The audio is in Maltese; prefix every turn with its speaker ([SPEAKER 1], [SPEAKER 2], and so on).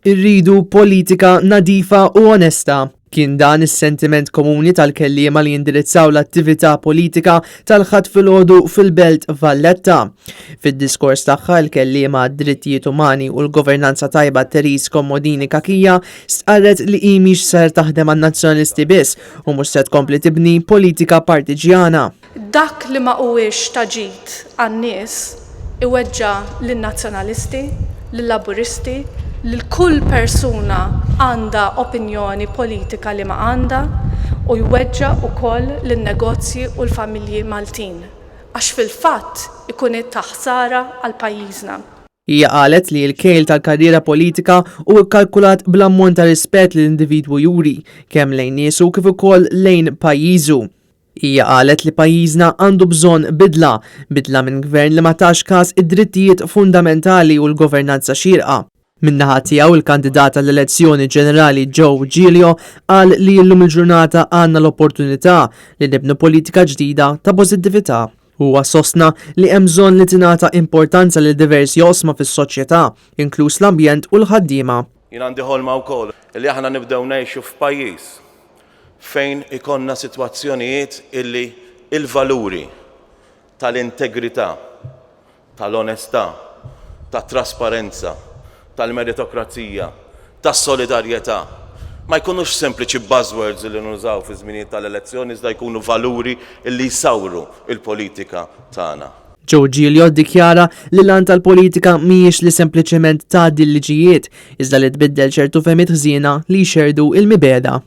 [SPEAKER 1] Irridu politika nadifa u onesta. Kien dan is-sentiment komuni tal-kelliema li jindirizzaw l-attività politika tal-ħadd filgħodu fil-Belt Valletta. Fid-diskors tagħha l-kelliema għad-drittijiet umani u l-governanza tajba Therese Commodini Kakija stqarret li hi mhix ser taħdem għan-nazzjonalisti biss u mhux se tkompli tibni politika partiġjana.
[SPEAKER 2] Dak li ma huwiex taġid għan-nies iweġġa lin-nazzjonalisti, lill-laburisti, lil kull persuna għandha opinjoni politika li ma għandha u jweġġa wkoll lin-negozji u l-familji Maltin għax fil-fatt ikun taħsara għal pajjiżna.
[SPEAKER 1] Hija qalet li l-kejl tal-karriera politika huwa kkalkulat bl-ammont ta' rispett li l-individwu juri kemm lejn niesu kif ukoll lejn pajjiżu. Hija qalet li pajjiżna għandu bżonn bidla minn gvern li ma tax każ id-drittijiet fundamentali u l-governanza xierqa. Min-naħa tiegħu il-kandidata l-elezzjoni ġenerali Joe Giglio qal li llum il-ġurnata għandna l-opportunità li nibnu politika ġdida ta' pożittività. Huwa sostna li hemm bżonn li tingħata importanza lil diversi oqsma fis-soċjetà, inkluż l-ambjent u l-ħaddiema.
[SPEAKER 3] Jien għandi ħolma wkoll li aħna nibdew ngħixu f'pajjiż fejn ikonna sitwazzjonijiet illi il-valuri tal-integrità, tal-onestà, tat-trasparenza, tal-meritokrazija, tas-solidarjetà ma jkunux sempliċi buzzwords li nużaw fi żminijiet tal-elezzjoni iżda jkunu valuri li jsawru il-politika tagħna.
[SPEAKER 1] Joe Giglio ddikjara li l-għan tal-politika mhijiex li sempliċement tgħaddi l-liġijiet iżda li tbiddel ċertu fehmiet ħżiena li jxerdu il-mibeda.